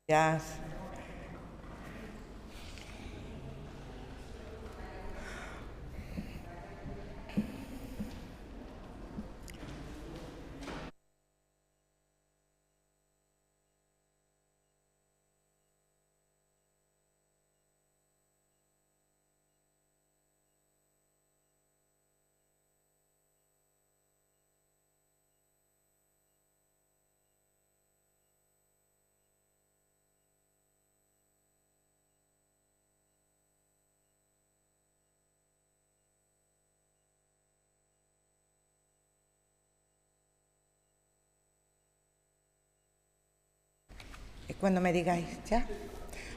Gracias. Cuando me digáis, ¿ya?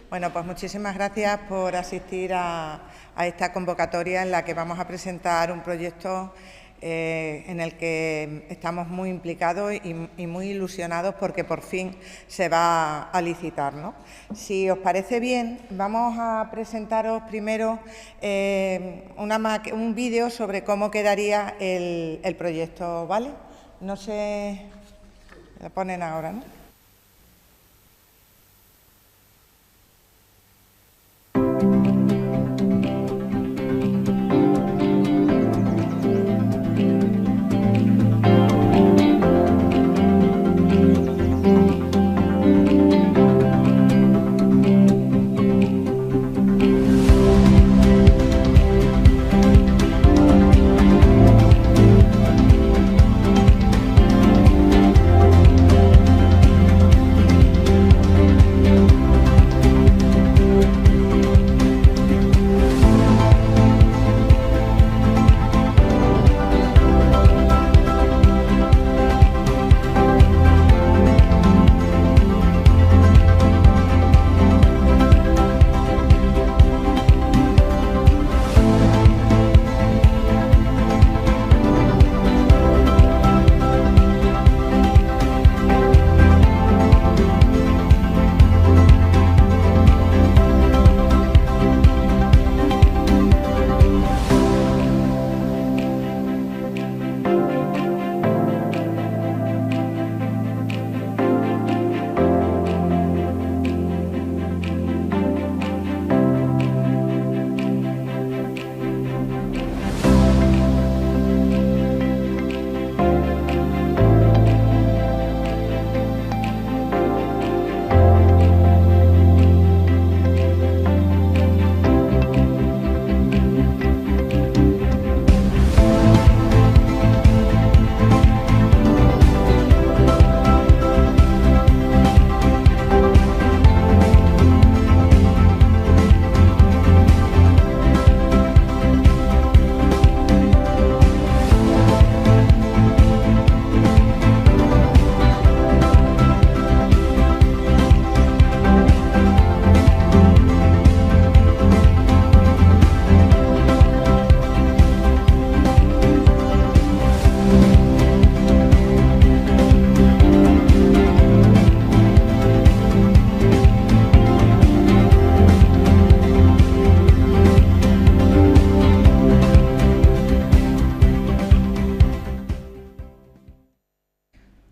Bueno, pues muchísimas gracias por asistir a esta convocatoria en la que vamos a presentar un proyecto en el que estamos muy implicados y muy ilusionados porque por fin se va a licitar, ¿no? Si os parece bien, vamos a presentaros primero un vídeo sobre cómo quedaría el proyecto, ¿vale? No sé, lo ponen ahora, ¿no?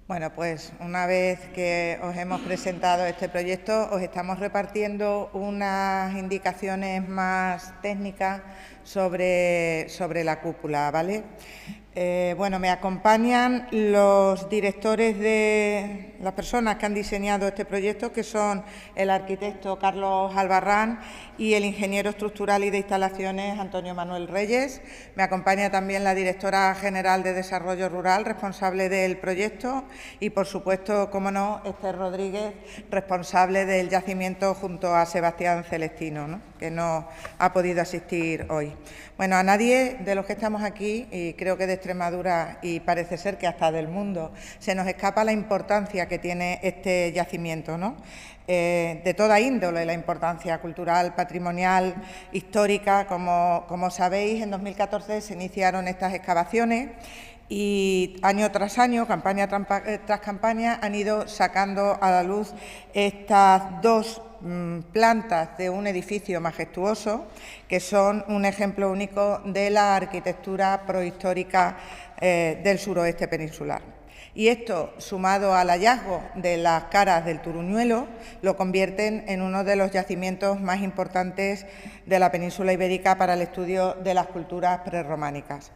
Bueno, pues una vez que os hemos presentado este proyecto, os estamos repartiendo unas indicaciones más técnicas sobre la cúpula, ¿vale? Bueno, me acompañan los directores de las personas que han diseñado este proyecto, que son el arquitecto Carlos Albarrán y el ingeniero estructural y de instalaciones Antonio Manuel Reyes. Me acompaña también la directora general de Desarrollo Rural, responsable del proyecto, y, por supuesto, como no, Esther Rodríguez, responsable del yacimiento, junto a Sebastián Celestino, ¿no?, que no ha podido asistir hoy. Bueno, a nadie de los que estamos aquí, y creo que de Extremadura y parece ser que hasta del mundo, se nos escapa la importancia que tiene este yacimiento, ¿no?, de toda índole, la importancia cultural, patrimonial, histórica. Como sabéis, en 2014 se iniciaron estas excavaciones y año tras año, campaña tras campaña, han ido sacando a la luz estas dos plantas de un edificio majestuoso que son un ejemplo único de la arquitectura prohistórica del suroeste peninsular. Y esto, sumado al hallazgo de las caras del Turuñuelo, lo convierten en uno de los yacimientos más importantes de la península ibérica para el estudio de las culturas prerrománicas.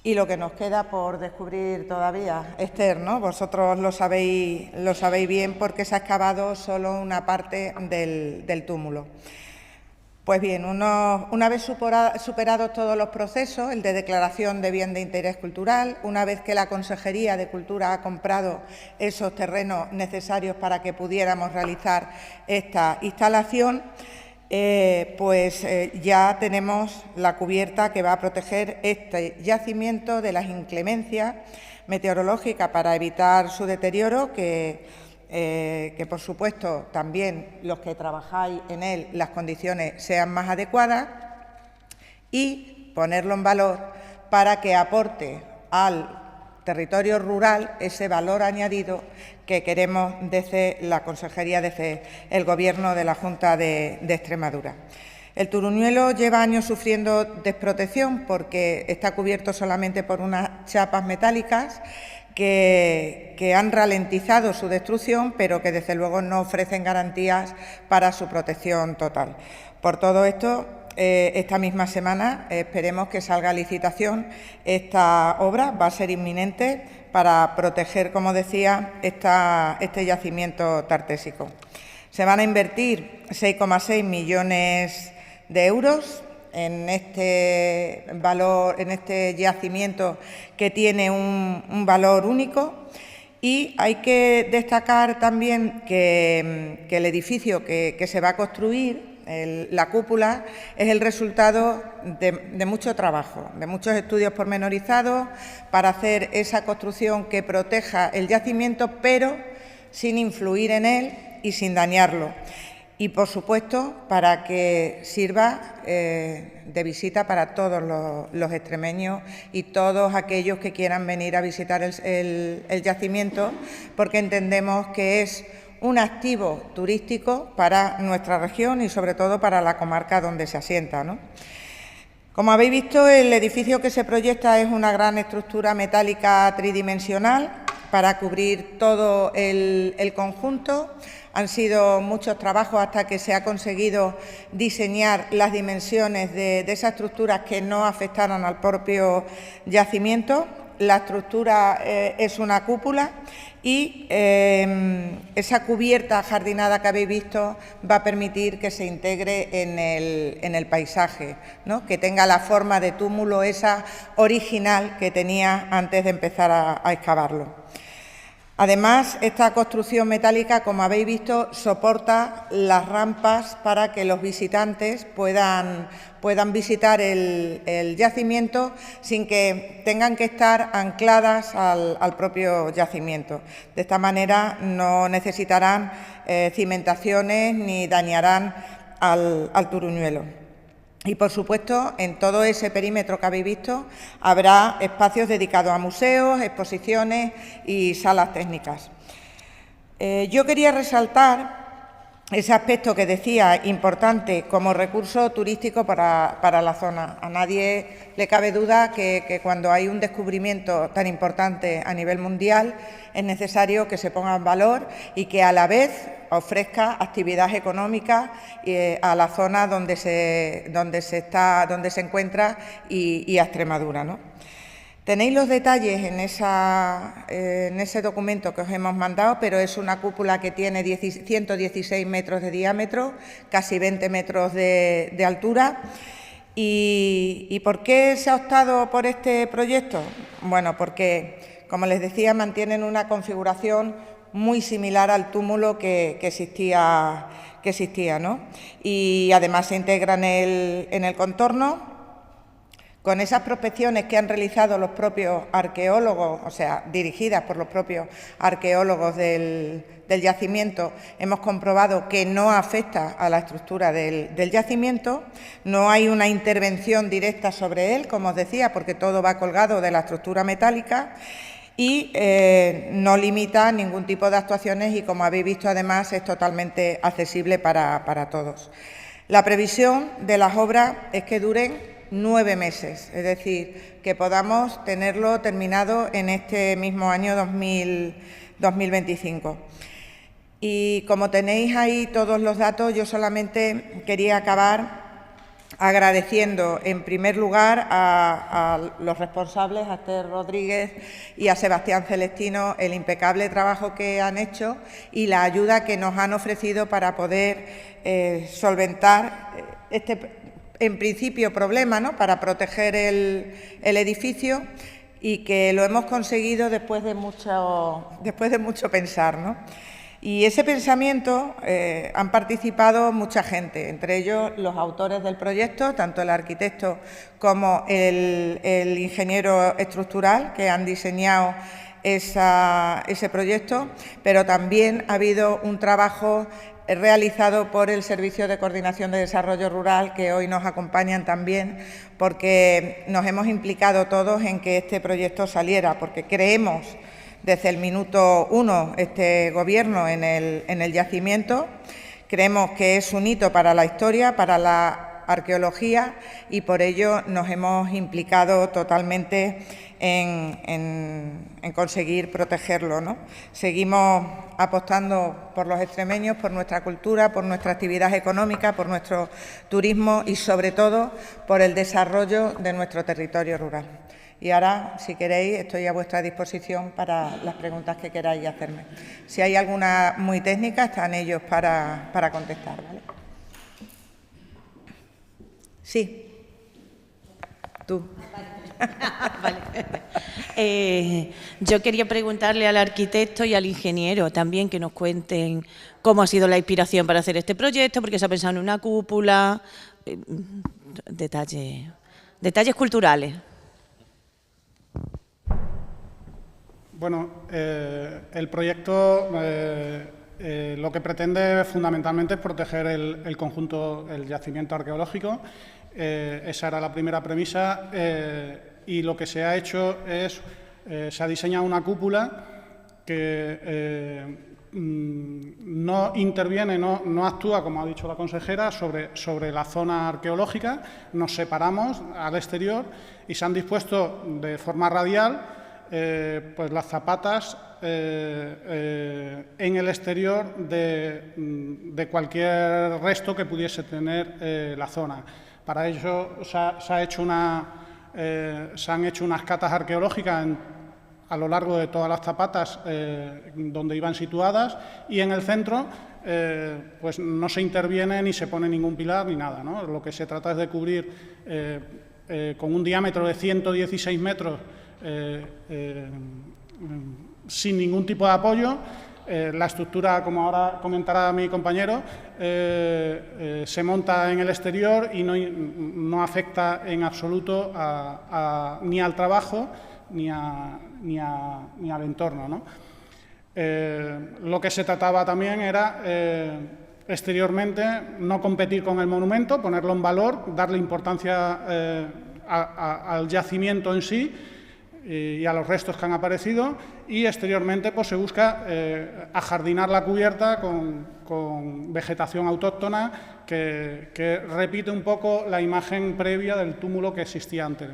Y lo que nos queda por descubrir todavía, Esther, ¿no? Vosotros lo sabéis bien porque se ha excavado solo una parte del túmulo. Pues bien, una vez superados todos los procesos, el de declaración de bien de interés cultural, una vez que la Consejería de Cultura ha comprado esos terrenos necesarios para que pudiéramos realizar esta instalación, ya tenemos la cubierta que va a proteger este yacimiento de las inclemencias meteorológicas para evitar su deterioro, que por supuesto también los que trabajáis en él las condiciones sean más adecuadas, y ponerlo en valor para que aporte al territorio rural ese valor añadido que queremos desde la Consejería, desde el Gobierno de la Junta de Extremadura. El Turuñuelo lleva años sufriendo desprotección porque está cubierto solamente por unas chapas metálicas que han ralentizado su destrucción, pero que desde luego no ofrecen garantías para su protección total. Por todo esto, esta misma semana esperemos que salga a licitación esta obra, va a ser inminente, para proteger, como decía, este yacimiento tartésico. Se van a invertir 6,6 millones de euros en este yacimiento que tiene un valor único, y hay que destacar también que el edificio que se va a construir, la cúpula, es el resultado de mucho trabajo, de muchos estudios pormenorizados para hacer esa construcción que proteja el yacimiento, pero sin influir en él y sin dañarlo. Y, por supuesto, para que sirva de visita para todos los extremeños y todos aquellos que quieran venir a visitar el yacimiento, porque entendemos que es un activo turístico para nuestra región y, sobre todo, para la comarca donde se asienta, ¿no? Como habéis visto, el edificio que se proyecta es una gran estructura metálica tridimensional para cubrir todo el conjunto. Han sido muchos trabajos hasta que se ha conseguido diseñar las dimensiones de esas estructuras que no afectaran al propio yacimiento. La estructura es una cúpula y esa cubierta jardinada que habéis visto va a permitir que se integre en el paisaje, ¿no? Que tenga la forma de túmulo esa original que tenía antes de empezar a excavarlo. Además, esta construcción metálica, como habéis visto, soporta las rampas para que los visitantes puedan visitar el yacimiento sin que tengan que estar ancladas al propio yacimiento. De esta manera no necesitarán cimentaciones ni dañarán al Turuñuelo. Y, por supuesto, en todo ese perímetro que habéis visto habrá espacios dedicados a museos, exposiciones y salas técnicas. Yo quería resaltar ese aspecto que decía importante como recurso turístico para la zona. A nadie le cabe duda que cuando hay un descubrimiento tan importante a nivel mundial es necesario que se ponga en valor y que a la vez ofrezca actividad económica a la zona donde se encuentra y a Extremadura, ¿no? Tenéis los detalles en ese documento que os hemos mandado, pero es una cúpula que tiene 116 metros de diámetro, casi 20 metros de altura. ¿Y por qué se ha optado por este proyecto? Bueno, porque, como les decía, mantienen una configuración muy similar al túmulo que existía, ¿no? Y además se integra en el contorno, con esas prospecciones que han realizado los propios arqueólogos, o sea, dirigidas por los propios arqueólogos del yacimiento. Hemos comprobado que no afecta a la estructura del yacimiento, no hay una intervención directa sobre él, como os decía, porque todo va colgado de la estructura metálica, y no limita ningún tipo de actuaciones y, como habéis visto, además es totalmente accesible para todos. La previsión de las obras es que duren 9 meses, es decir, que podamos tenerlo terminado en este mismo año 2025. Y como tenéis ahí todos los datos, yo solamente quería acabar agradeciendo en primer lugar a los responsables, a Esther Rodríguez y a Sebastián Celestino, el impecable trabajo que han hecho y la ayuda que nos han ofrecido para poder solventar este, en principio, problema, ¿no?, para proteger el edificio, y que lo hemos conseguido después de mucho pensar, ¿no? Y ese pensamiento han participado mucha gente, entre ellos los autores del proyecto, tanto el arquitecto como el ingeniero estructural que han diseñado ese proyecto, pero también ha habido un trabajo realizado por el Servicio de Coordinación de Desarrollo Rural, que hoy nos acompañan también, porque nos hemos implicado todos en que este proyecto saliera, porque creemos desde el minuto 1 este Gobierno en el yacimiento. Creemos que es un hito para la historia, para la arqueología, y por ello nos hemos implicado totalmente en conseguir protegerlo, ¿no? Seguimos apostando por los extremeños, por nuestra cultura, por nuestra actividad económica, por nuestro turismo y, sobre todo, por el desarrollo de nuestro territorio rural. Y ahora, si queréis, estoy a vuestra disposición para las preguntas que queráis hacerme. Si hay alguna muy técnica, están ellos para contestar, ¿vale? Sí. Tú. Vale. Yo quería preguntarle al arquitecto y al ingeniero también que nos cuenten cómo ha sido la inspiración para hacer este proyecto, porque se ha pensado en una cúpula, detalles culturales. Bueno, el proyecto lo que pretende fundamentalmente es proteger el conjunto, el yacimiento arqueológico. Esa era la primera premisa, y lo que se ha hecho es, se ha diseñado una cúpula que no interviene, no actúa, como ha dicho la consejera, sobre la zona arqueológica. Nos separamos al exterior y se han dispuesto de forma radial pues las zapatas en el exterior de cualquier resto que pudiese tener la zona. Para ello se han hecho unas catas arqueológicas a lo largo de todas las zapatas donde iban situadas, y en el centro pues no se interviene ni se pone ningún pilar ni nada, ¿no? Lo que se trata es de cubrir con un diámetro de 116 metros sin ningún tipo de apoyo. La estructura, como ahora comentará mi compañero, se monta en el exterior y no afecta en absoluto ni al trabajo ni al entorno, ¿no? Lo que se trataba también era, exteriormente, no competir con el monumento, ponerlo en valor, darle importancia al yacimiento en sí y a los restos que han aparecido, y exteriormente pues se busca ajardinar la cubierta con vegetación autóctona que repite un poco la imagen previa del túmulo que existía antes.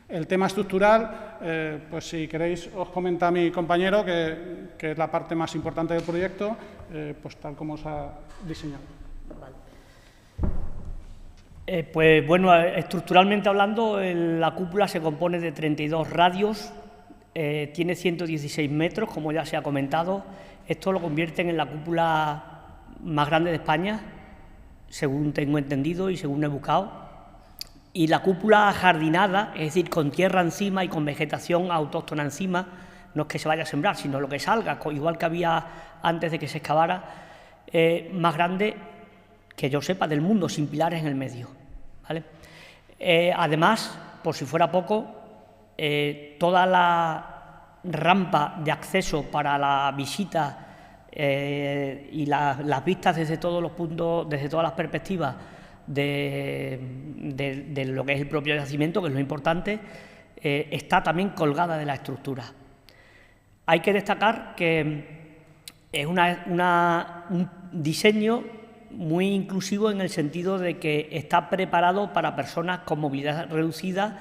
El tema estructural, pues si queréis os comenta mi compañero, que es la parte más importante del proyecto, pues tal como se ha diseñado. Vale. Pues bueno, estructuralmente hablando, la cúpula se compone de 32 radios, tiene 116 metros, como ya se ha comentado. Esto lo convierte en la cúpula más grande de España, según tengo entendido y según he buscado. Y la cúpula ajardinada, es decir, con tierra encima y con vegetación autóctona encima, no es que se vaya a sembrar, sino lo que salga, igual que había antes de que se excavara, más grande que yo sepa del mundo, sin pilares en el medio, ¿vale? Además, por si fuera poco, toda la rampa de acceso para la visita y las vistas desde todos los puntos, desde todas las perspectivas de lo que es el propio yacimiento, que es lo importante, está también colgada de la estructura. Hay que destacar que es un diseño muy inclusivo en el sentido de que está preparado para personas con movilidad reducida,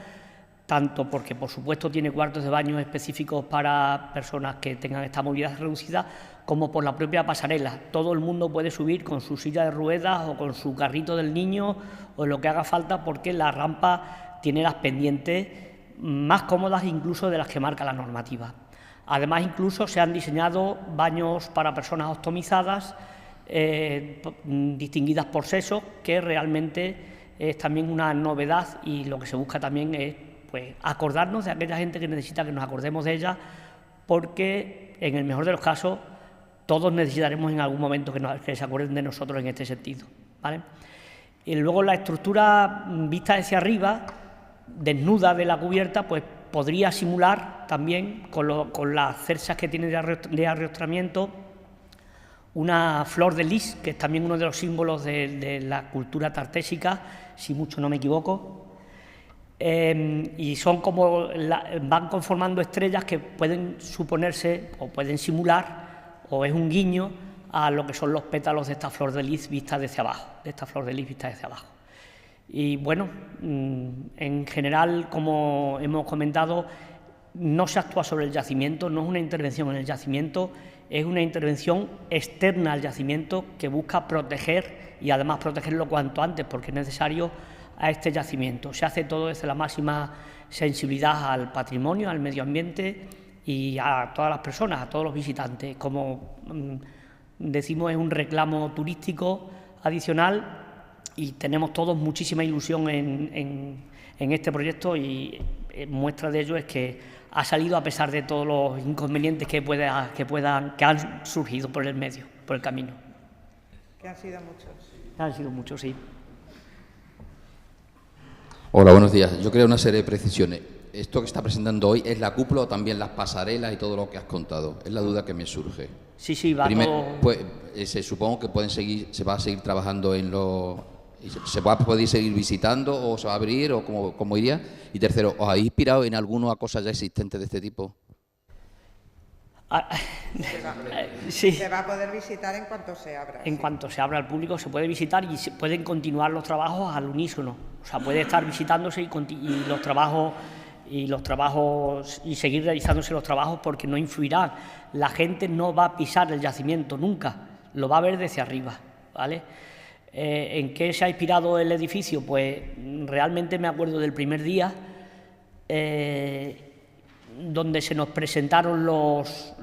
tanto porque, por supuesto, tiene cuartos de baño específicos para personas que tengan esta movilidad reducida, como por la propia pasarela. Todo el mundo puede subir con su silla de ruedas o con su carrito del niño o lo que haga falta, porque la rampa tiene las pendientes más cómodas incluso de las que marca la normativa. Además, incluso se han diseñado baños para personas ostomizadas, distinguidas por sexo, que realmente es también una novedad, y lo que se busca también es pues acordarnos de aquella gente que necesita que nos acordemos de ella, porque en el mejor de los casos todos necesitaremos en algún momento que se acuerden de nosotros en este sentido, ¿vale? Y luego la estructura vista hacia arriba, desnuda de la cubierta, pues podría simular también, con las cercas que tiene de arrastramiento, una flor de lis, que es también uno de los símbolos de la cultura tartésica, si mucho no me equivoco. Y son como van conformando estrellas que pueden suponerse o pueden simular, o es un guiño a lo que son los pétalos de esta flor de lis vista desde abajo, Y bueno, en general, como hemos comentado, no se actúa sobre el yacimiento, no es una intervención en el yacimiento, es una intervención externa al yacimiento que busca proteger, y además protegerlo cuanto antes, porque es necesario, a este yacimiento. Se hace todo desde la máxima sensibilidad al patrimonio, al medio ambiente y a todas las personas, a todos los visitantes. Como decimos, es un reclamo turístico adicional y tenemos todos muchísima ilusión en este proyecto, y muestra de ello es que ha salido a pesar de todos los inconvenientes que han surgido por el medio, por el camino. Que han sido muchos. Han sido muchos, sí. Hola, buenos días. Yo quería una serie de precisiones. ¿Esto que está presentando hoy es la cúpula o también las pasarelas y todo lo que has contado? Es la duda que me surge. Sí, va todo... Pues, supongo que se va a seguir trabajando en ¿se va a poder seguir visitando o se va a abrir o cómo iría? Y tercero, ¿os habéis inspirado en alguna cosa ya existente de este tipo? Sí. Se va a poder visitar en cuanto se abra. En cuanto se abra al público se puede visitar y se pueden continuar los trabajos al unísono. O sea, puede estar visitándose y los trabajos y seguir realizándose los trabajos, porque no influirá. La gente no va a pisar el yacimiento nunca, lo va a ver desde arriba, ¿vale? ¿En qué se ha inspirado el edificio? Pues realmente me acuerdo del primer día, donde se nos presentaron los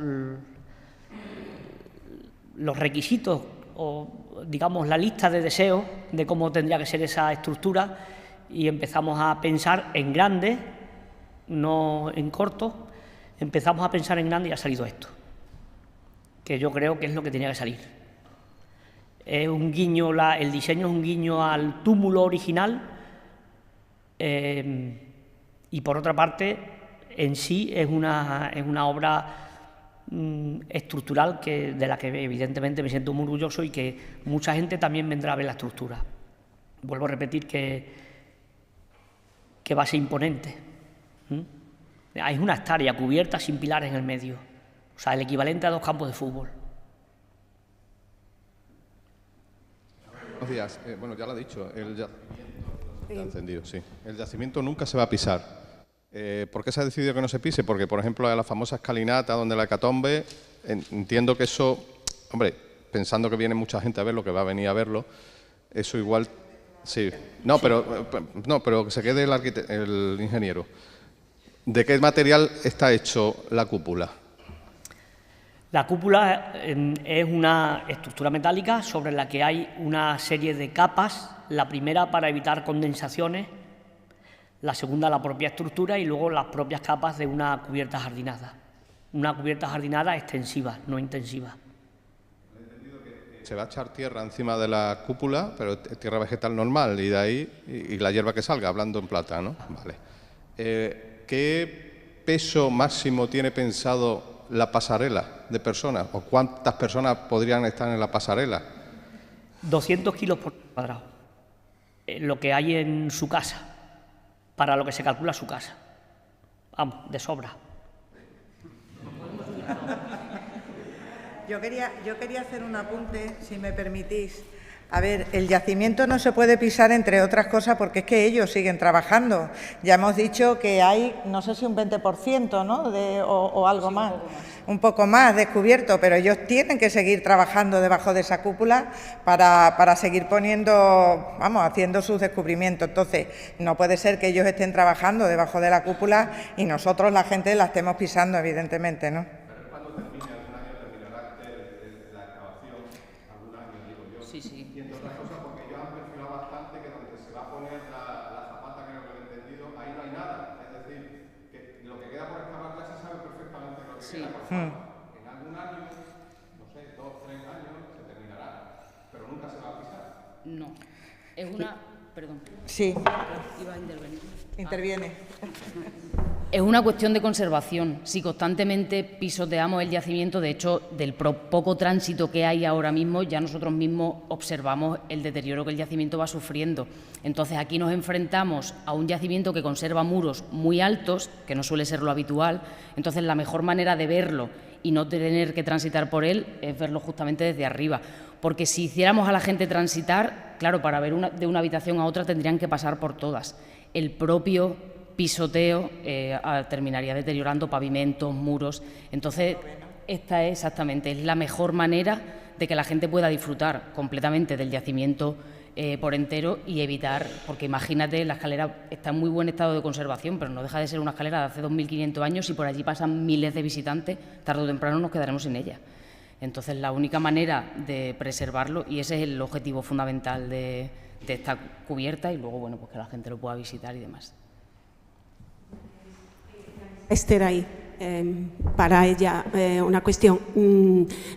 requisitos, o digamos la lista de deseos de cómo tendría que ser esa estructura, y empezamos a pensar en grande, no en corto. Empezamos a pensar en grande y ha salido esto, que yo creo que es lo que tenía que salir. Es un guiño, el diseño es un guiño al túmulo original, y por otra parte, en sí es una obra estructural de la que evidentemente me siento muy orgulloso, y que mucha gente también vendrá a ver la estructura. Vuelvo a repetir que va a ser imponente. Hay una hectárea cubierta sin pilares en el medio, o sea, el equivalente a 2 campos de fútbol. Buenos días. Bueno, ya lo ha dicho. El yacimiento nunca se va a pisar. ¿Por qué se ha decidido que no se pise? Porque, por ejemplo, a la famosa escalinata donde la hecatombe, entiendo que eso, hombre, pensando que viene mucha gente a verlo, que va a venir a verlo, eso igual... Sí. No, pero que se quede el ingeniero. ¿De qué material está hecho la cúpula? La cúpula es una estructura metálica sobre la que hay una serie de capas, la primera para evitar condensaciones, la segunda la propia estructura, y luego las propias capas de una cubierta jardinada. Una cubierta jardinada extensiva, no intensiva. Se va a echar tierra encima de la cúpula, pero tierra vegetal normal, y de ahí y la hierba que salga, hablando en plata, ¿no? Vale. ¿Qué peso máximo tiene pensado la pasarela de personas? ¿O cuántas personas podrían estar en la pasarela? 200 kilos por cuadrado. Lo que hay en su casa, para lo que se calcula su casa. Vamos, de sobra. Yo quería hacer un apunte, si me permitís, A ver, el yacimiento no se puede pisar, entre otras cosas, porque es que ellos siguen trabajando. Ya hemos dicho que hay, no sé si un 20%, ¿no? O algo más, un poco más descubierto, pero ellos tienen que seguir trabajando debajo de esa cúpula para seguir poniendo, vamos, haciendo sus descubrimientos. Entonces, no puede ser que ellos estén trabajando debajo de la cúpula y nosotros, la gente, la estemos pisando, evidentemente, ¿no? Sí, sí. Y entre otras cosas, porque ellos han perfilado bastante que donde se va a poner la zapata, creo que lo he entendido, ahí no hay nada. Es decir, que lo que queda por excavar ya se sabe perfectamente lo que queda. Por favor. En algún año, no sé, 2 o 3 años, se terminará, pero nunca se va a pisar. No. Es una... Perdón. Sí. Iba a intervenir. Interviene. Es una cuestión de conservación. Si constantemente pisoteamos el yacimiento, de hecho, del poco tránsito que hay ahora mismo, ya nosotros mismos observamos el deterioro que el yacimiento va sufriendo. Entonces, aquí nos enfrentamos a un yacimiento que conserva muros muy altos, que no suele ser lo habitual. Entonces, la mejor manera de verlo y no tener que transitar por él es verlo justamente desde arriba. Porque si hiciéramos a la gente transitar, claro, para ver de una habitación a otra tendrían que pasar por todas. El propio pisoteo terminaría deteriorando pavimentos, muros. Entonces, esta es exactamente la mejor manera de que la gente pueda disfrutar completamente del yacimiento por entero y evitar, porque imagínate, la escalera está en muy buen estado de conservación, pero no deja de ser una escalera de hace 2.500 años y por allí pasan miles de visitantes, tarde o temprano nos quedaremos sin ella. Entonces, la única manera de preservarlo, y ese es el objetivo fundamental de esta cubierta, y luego, bueno, pues que la gente lo pueda visitar y demás. Esther ahí, para ella una cuestión.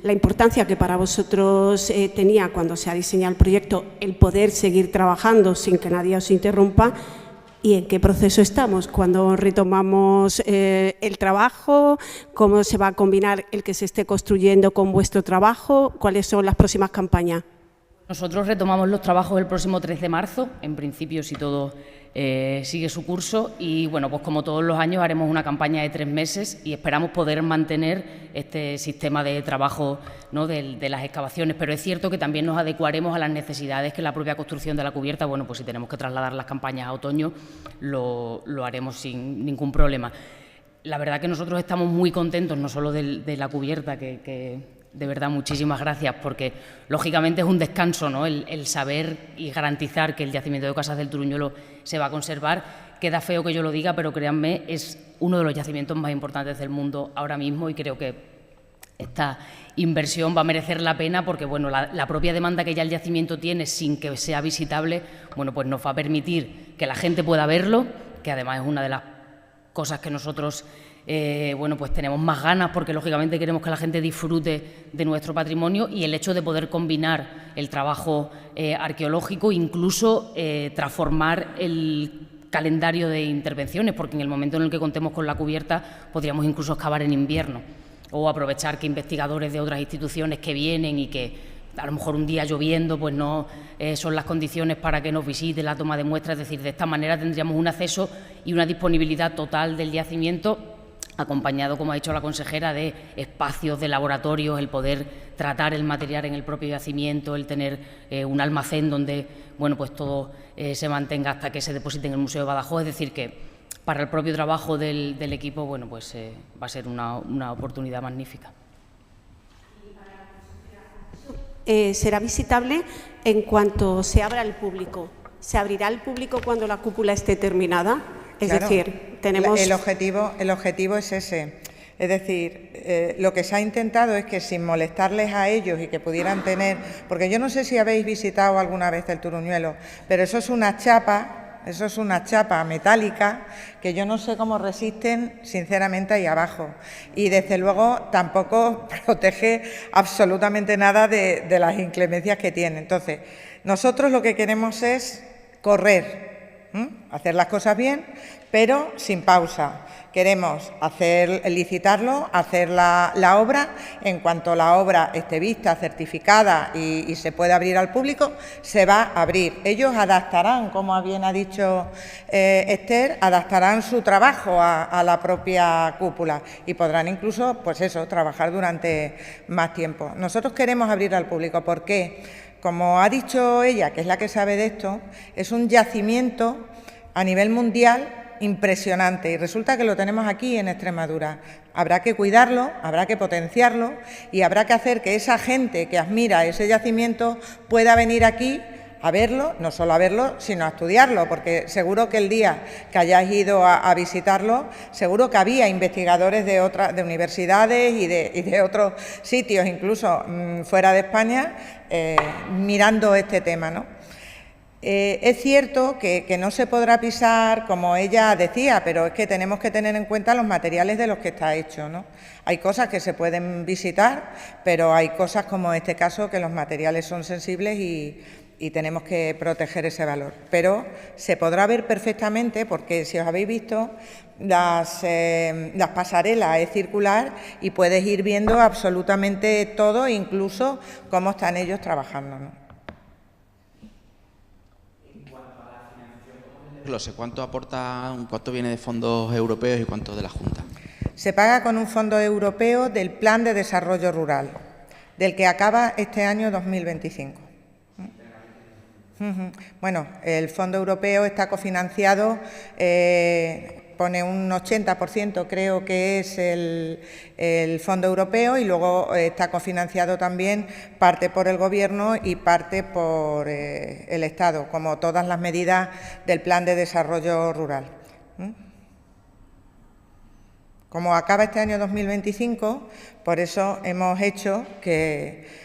La importancia que para vosotros tenía cuando se ha diseñado el proyecto el poder seguir trabajando sin que nadie os interrumpa, y en qué proceso estamos, cuando retomamos el trabajo, cómo se va a combinar el que se esté construyendo con vuestro trabajo, cuáles son las próximas campañas. Nosotros retomamos los trabajos el próximo 3 de marzo, en principio, si todo sigue su curso, y bueno, pues como todos los años haremos una campaña de 3 meses y esperamos poder mantener este sistema de trabajo, ¿no?, de las excavaciones, pero es cierto que también nos adecuaremos a las necesidades que la propia construcción de la cubierta, bueno, pues si tenemos que trasladar las campañas a otoño, lo haremos sin ningún problema. La verdad que nosotros estamos muy contentos, no solo de la cubierta, que de verdad, muchísimas gracias, porque lógicamente es un descanso, ¿no?, el saber y garantizar que el yacimiento de Casas del Turuñuelo se va a conservar. Queda feo que yo lo diga, pero créanme, es uno de los yacimientos más importantes del mundo ahora mismo, y creo que esta inversión va a merecer la pena porque, bueno, la propia demanda que ya el yacimiento tiene sin que sea visitable, bueno, pues nos va a permitir que la gente pueda verlo, que además es una de las cosas que nosotros bueno, pues tenemos más ganas, porque lógicamente queremos que la gente disfrute de nuestro patrimonio, y el hecho de poder combinar el trabajo arqueológico, incluso transformar el calendario de intervenciones, porque en el momento en el que contemos con la cubierta podríamos incluso excavar en invierno, o aprovechar que investigadores de otras instituciones que vienen y que a lo mejor un día lloviendo pues no son las condiciones para que nos visite la toma de muestras. Es decir, de esta manera tendríamos un acceso y una disponibilidad total del yacimiento, acompañado, como ha dicho la consejera, de espacios de laboratorios, el poder tratar el material en el propio yacimiento, el tener un almacén donde, bueno, pues todo se mantenga hasta que se deposite en el Museo de Badajoz. Es decir, que para el propio trabajo del equipo, bueno, pues va a ser una oportunidad magnífica. Será visitable en cuanto se abra al público. ¿Se abrirá al público cuando la cúpula esté terminada? Es claro, decir, tenemos... El objetivo es ese. Es decir, lo que se ha intentado es que sin molestarles a ellos y que pudieran tener... Porque yo no sé si habéis visitado alguna vez el Turuñuelo, pero eso es una chapa metálica que yo no sé cómo resisten, sinceramente, ahí abajo. Y desde luego tampoco protege absolutamente nada de las inclemencias que tiene. Entonces, nosotros lo que queremos es correr, hacer las cosas bien, pero sin pausa. Queremos licitarlo, hacer la obra. En cuanto la obra esté vista, certificada y se pueda abrir al público, se va a abrir. Ellos adaptarán, como bien ha dicho Esther, adaptarán su trabajo a la propia cúpula y podrán incluso, pues eso, trabajar durante más tiempo. Nosotros queremos abrir al público. ¿Por qué? como ha dicho ella, que es la que sabe de esto, es un yacimiento a nivel mundial impresionante y resulta que lo tenemos aquí en Extremadura. Habrá que cuidarlo, habrá que potenciarlo y habrá que hacer que esa gente que admira ese yacimiento pueda venir aquí a verlo, no solo a verlo, sino a estudiarlo, porque seguro que el día que hayáis ido a visitarlo, seguro que había investigadores de universidades y de otros sitios, incluso fuera de España, mirando este tema, ¿no? Es cierto que no se podrá pisar, como ella decía, pero es que tenemos que tener en cuenta los materiales de los que está hecho, ¿no? Hay cosas que se pueden visitar, pero hay cosas como este caso que los materiales son sensibles y tenemos que proteger ese valor. Pero se podrá ver perfectamente, porque si os habéis visto, las pasarelas es circular y puedes ir viendo absolutamente todo, incluso cómo están ellos trabajando, ¿no? ¿Cuánto viene de fondos europeos y cuánto de la Junta? Se paga con un fondo europeo del Plan de Desarrollo Rural, del que acaba este año 2025. Bueno, el fondo europeo está cofinanciado, pone un 80%, creo que es el fondo europeo, y luego está cofinanciado también parte por el Gobierno y parte por el Estado, como todas las medidas del Plan de Desarrollo Rural. Como acaba este año 2025, por eso hemos hecho que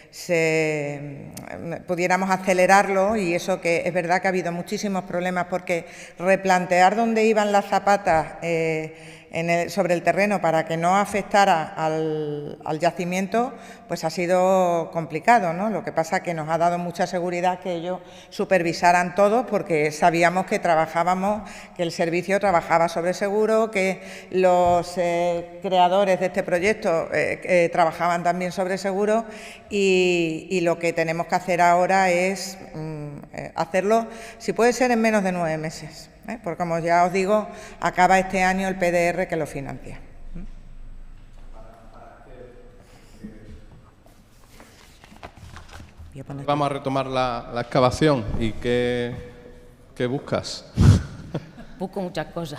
pudiéramos acelerarlo, y eso que es verdad que ha habido muchísimos problemas, porque replantear dónde iban las zapatas sobre el terreno para que no afectara al yacimiento, pues ha sido complicado, ¿no? Lo que pasa es que nos ha dado mucha seguridad que ellos supervisaran todo, porque sabíamos que que el servicio trabajaba sobre seguro, que los creadores de este proyecto trabajaban también sobre seguro, y lo que tenemos que hacer ahora es hacerlo, si puede ser, en menos de 9 meses. Porque, como ya os digo, acaba este año el PDR que lo financia. Vamos a retomar la excavación. ¿Y qué buscas? Busco muchas cosas.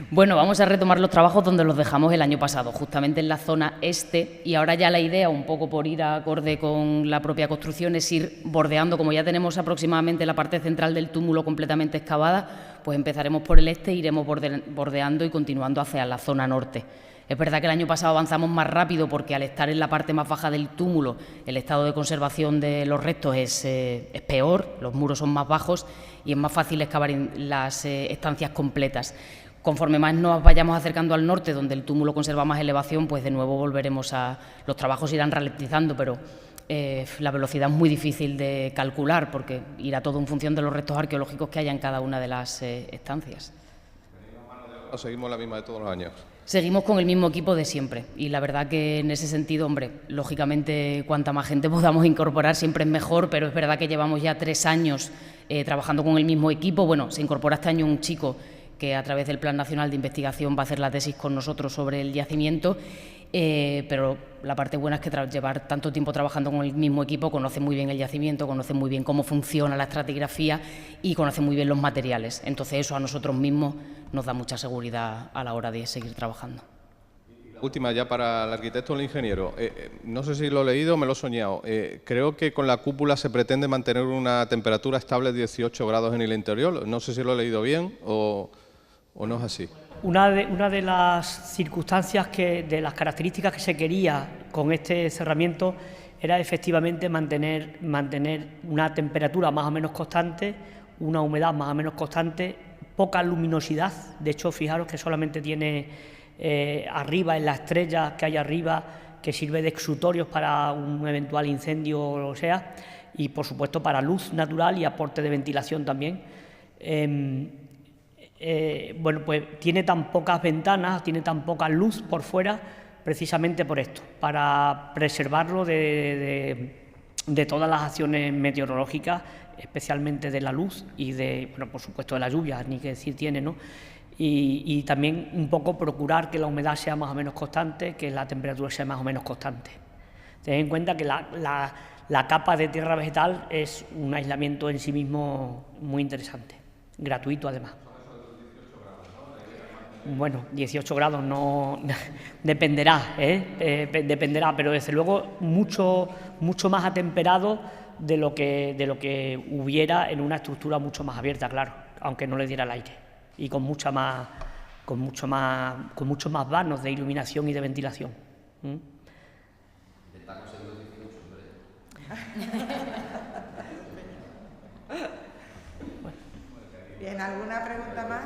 Bueno, vamos a retomar los trabajos donde los dejamos el año pasado, justamente en la zona este, y ahora ya la idea, un poco por ir acorde con la propia construcción, es ir bordeando. Como ya tenemos aproximadamente la parte central del túmulo completamente excavada, pues empezaremos por el este e iremos bordeando y continuando hacia la zona norte. Es verdad que el año pasado avanzamos más rápido porque, al estar en la parte más baja del túmulo, el estado de conservación de los restos es peor, los muros son más bajos y es más fácil excavar en las estancias completas. Conforme más nos vayamos acercando al norte, donde el túmulo conserva más elevación, pues de nuevo volveremos los trabajos irán ralentizando, pero la velocidad es muy difícil de calcular, porque irá todo en función de los restos arqueológicos que haya en cada una de las estancias. ¿O seguimos la misma de todos los años? Seguimos con el mismo equipo de siempre, y la verdad que en ese sentido, hombre, lógicamente cuanta más gente podamos incorporar siempre es mejor, pero es verdad que llevamos ya 3 años trabajando con el mismo equipo. Bueno, se incorpora este año un chico que a través del Plan Nacional de Investigación va a hacer la tesis con nosotros sobre el yacimiento, pero la parte buena es que tras llevar tanto tiempo trabajando con el mismo equipo, conoce muy bien el yacimiento, conoce muy bien cómo funciona la estratigrafía y conoce muy bien los materiales. Entonces eso a nosotros mismos nos da mucha seguridad a la hora de seguir trabajando. Última ya para el arquitecto o el ingeniero. No sé si lo he leído o me lo he soñado. Creo que con la cúpula se pretende mantener una temperatura estable de 18 grados en el interior. No sé si lo he leído bien o no es así. Una de las circunstancias, de las características que se quería con este cerramiento era efectivamente mantener una temperatura más o menos constante, una humedad más o menos constante, poca luminosidad. De hecho, fijaros que solamente tiene arriba, en la estrella que hay arriba, que sirve de exutorios para un eventual incendio o lo sea, y por supuesto para luz natural y aporte de ventilación también. Bueno, pues tiene tan pocas ventanas, tiene tan poca luz por fuera, precisamente por esto, para preservarlo de todas las acciones meteorológicas, especialmente de la luz y bueno, por supuesto de la lluvia, ni que decir tiene, ¿no? Y también un poco procurar que la humedad sea más o menos constante, que la temperatura sea más o menos constante. Tened en cuenta que la la capa de tierra vegetal es un aislamiento en sí mismo muy interesante, gratuito además. Bueno, 18 grados no dependerá, dependerá, pero desde luego mucho más atemperado de lo que hubiera en una estructura mucho más abierta, claro, aunque no le diera el aire, y con muchos más vanos de iluminación y de ventilación. Bien, ¿alguna pregunta más?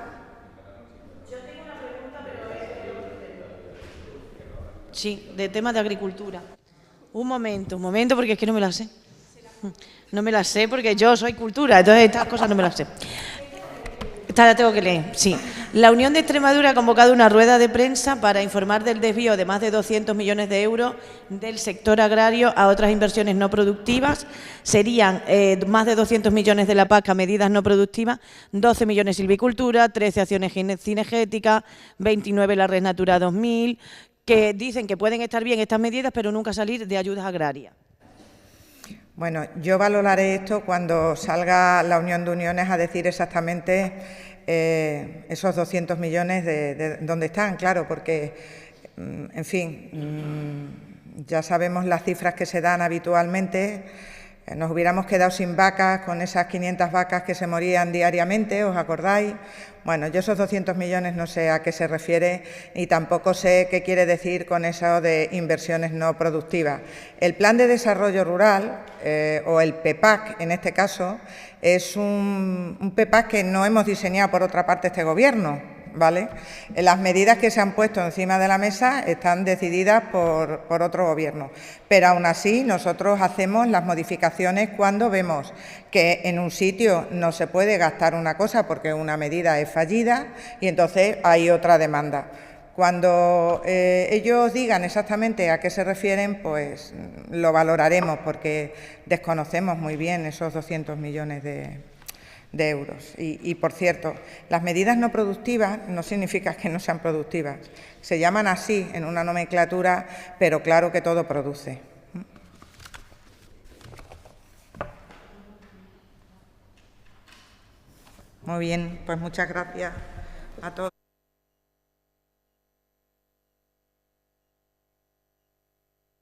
Sí, de temas de agricultura. Un momento, porque es que no me la sé. No me la sé porque yo soy cultura, entonces estas cosas no me las sé. Esta la tengo que leer, sí. La Unión de Extremadura ha convocado una rueda de prensa para informar del desvío de más de 200 millones de euros del sector agrario a otras inversiones no productivas. Serían más de 200 millones de la PAC a medidas no productivas, 12 millones silvicultura, 13 acciones cinegéticas, 29 la Red Natura 2000, que dicen que pueden estar bien estas medidas, pero nunca salir de ayudas agrarias. Bueno, yo valoraré esto cuando salga la Unión de Uniones a decir exactamente esos 200 millones de dónde están, claro, porque, en fin, ya sabemos las cifras que se dan habitualmente. Nos hubiéramos quedado sin vacas con esas 500 vacas que se morían diariamente, ¿os acordáis? Bueno, yo esos 200 millones no sé a qué se refiere y tampoco sé qué quiere decir con eso de inversiones no productivas. El Plan de Desarrollo Rural, o el PEPAC en este caso, es un PEPAC que no hemos diseñado por otra parte este Gobierno, ¿vale? Las medidas que se han puesto encima de la mesa están decididas por otro Gobierno, pero aún así nosotros hacemos las modificaciones cuando vemos que en un sitio no se puede gastar una cosa porque una medida es fallida y entonces hay otra demanda. Cuando ellos digan exactamente a qué se refieren, pues lo valoraremos porque desconocemos muy bien esos 200 millones de euros. Y, por cierto, las medidas no productivas no significa que no sean productivas. Se llaman así en una nomenclatura, pero claro que todo produce. Muy bien, pues muchas gracias a todos.